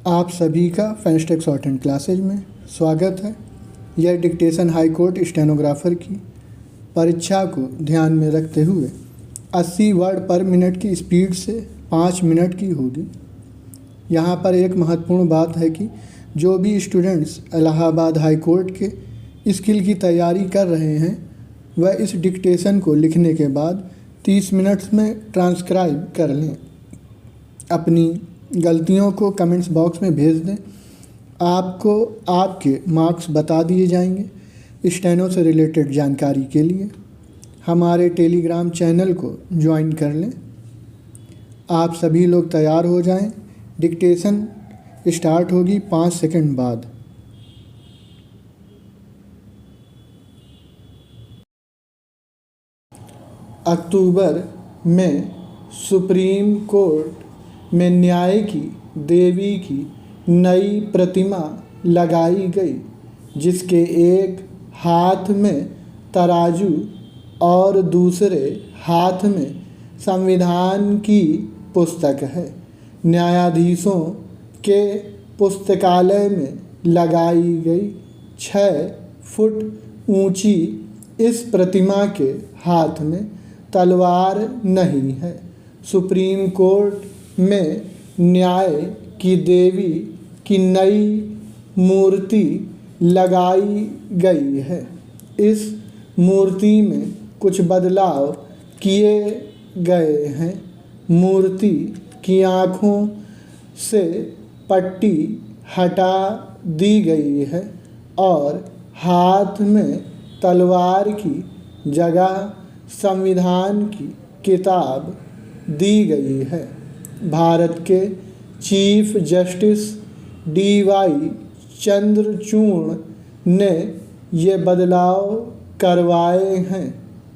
आप सभी का फेंस्टेक शॉर्ट हैंड क्लासेज में स्वागत है। यह डिक्टेशन हाई कोर्ट स्टेनोग्राफर की परीक्षा को ध्यान में रखते हुए 80 वर्ड पर मिनट की स्पीड से 5 मिनट की होगी। यहाँ पर एक महत्वपूर्ण बात है कि जो भी स्टूडेंट्स इलाहाबाद हाई कोर्ट के स्किल की तैयारी कर रहे हैं वह इस डिक्टेशन को लिखने के बाद 30 मिनट्स में ट्रांसक्राइब कर लें। अपनी गलतियों को कमेंट्स बॉक्स में भेज दें। आपको आपके मार्क्स बता दिए जाएंगे। स्टेनो से रिलेटेड जानकारी के लिए हमारे टेलीग्राम चैनल को ज्वाइन कर लें। आप सभी लोग तैयार हो जाएं। डिक्टेशन स्टार्ट होगी 5 सेकंड बाद। अक्टूबर में सुप्रीम कोर्ट में न्याय की देवी की नई प्रतिमा लगाई गई, जिसके एक हाथ में तराजू और दूसरे हाथ में संविधान की पुस्तक है। न्यायाधीशों के पुस्तकालय में लगाई गई 6 फुट ऊंची इस प्रतिमा के हाथ में तलवार नहीं है। सुप्रीम कोर्ट में न्याय की देवी की नई मूर्ति लगाई गई है। इस मूर्ति में कुछ बदलाव किए गए हैं। मूर्ति की आँखों से पट्टी हटा दी गई है और हाथ में तलवार की जगह संविधान की किताब दी गई है। भारत के चीफ जस्टिस DY चंद्रचूड़ ने ये बदलाव करवाए हैं।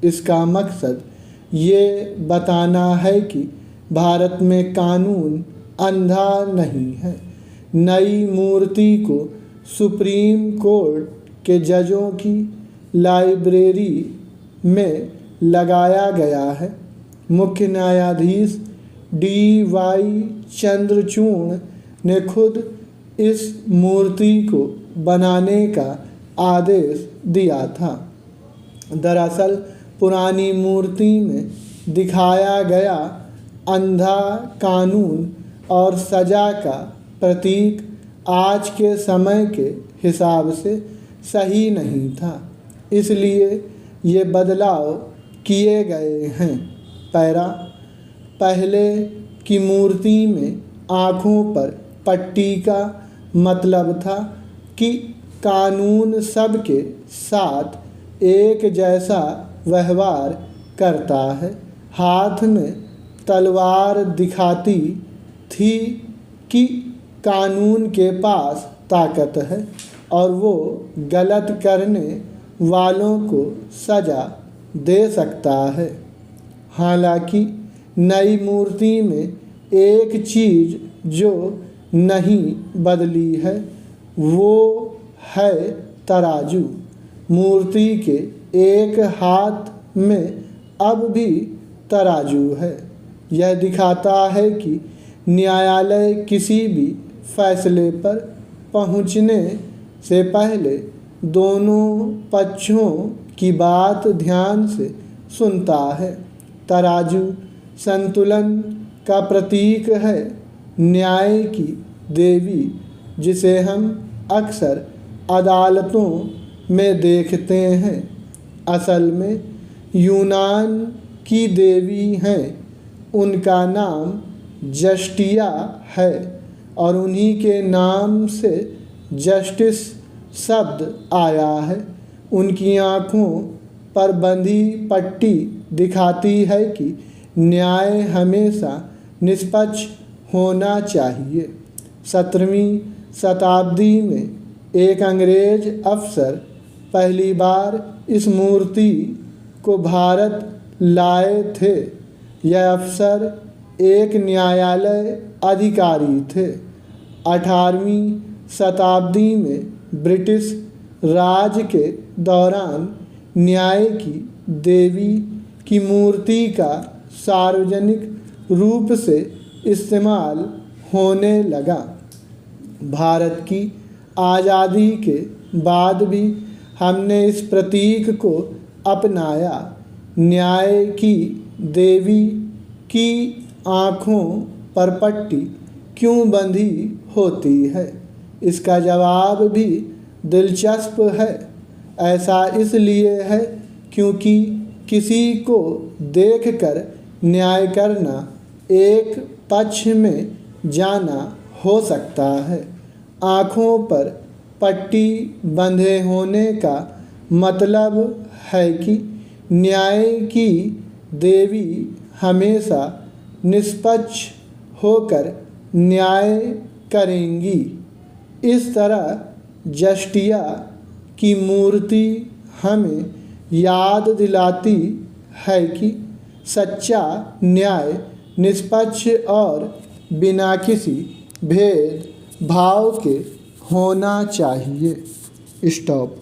इसका मकसद ये बताना है कि भारत में कानून अंधा नहीं है। नई मूर्ति को सुप्रीम कोर्ट के जजों की लाइब्रेरी में लगाया गया है। मुख्य न्यायाधीश DY चंद्रचूड़ ने खुद इस मूर्ति को बनाने का आदेश दिया था। दरअसल पुरानी मूर्ति में दिखाया गया अंधा कानून और सजा का प्रतीक आज के समय के हिसाब से सही नहीं था, इसलिए ये बदलाव किए गए हैं। पहले की मूर्ति में आँखों पर पट्टी का मतलब था कि कानून सबके साथ एक जैसा व्यवहार करता है। हाथ में तलवार दिखाती थी कि कानून के पास ताकत है और वो गलत करने वालों को सजा दे सकता है। हालांकि नई मूर्ति में एक चीज़ जो नहीं बदली है वो है तराजू। मूर्ति के एक हाथ में अब भी तराजू है। यह दिखाता है कि न्यायालय किसी भी फैसले पर पहुंचने से पहले दोनों पक्षों की बात ध्यान से सुनता है। तराजू संतुलन का प्रतीक है। न्याय की देवी, जिसे हम अक्सर अदालतों में देखते हैं, असल में यूनान की देवी हैं। उनका नाम जस्टिया है और उन्हीं के नाम से जस्टिस शब्द आया है। उनकी आँखों पर बंधी पट्टी दिखाती है कि न्याय हमेशा निष्पक्ष होना चाहिए। 17वीं शताब्दी में एक अंग्रेज अफसर पहली बार इस मूर्ति को भारत लाए थे। यह अफसर एक न्यायालय अधिकारी थे। 18वीं शताब्दी में ब्रिटिश राज के दौरान न्याय की देवी की मूर्ति का सार्वजनिक रूप से इस्तेमाल होने लगा। भारत की आज़ादी के बाद भी हमने इस प्रतीक को अपनाया। न्याय की देवी की आँखों पर पट्टी क्यों बंधी होती है? इसका जवाब भी दिलचस्प है। ऐसा इसलिए है क्योंकि किसी को देखकर न्याय करना एक पक्ष में जाना हो सकता है। आँखों पर पट्टी बंधे होने का मतलब है कि न्याय की देवी हमेशा निष्पक्ष होकर न्याय करेंगी। इस तरह जस्टिया की मूर्ति हमें याद दिलाती है कि सच्चा न्याय निष्पक्ष और बिना किसी भेदभाव के होना चाहिए। स्टॉप।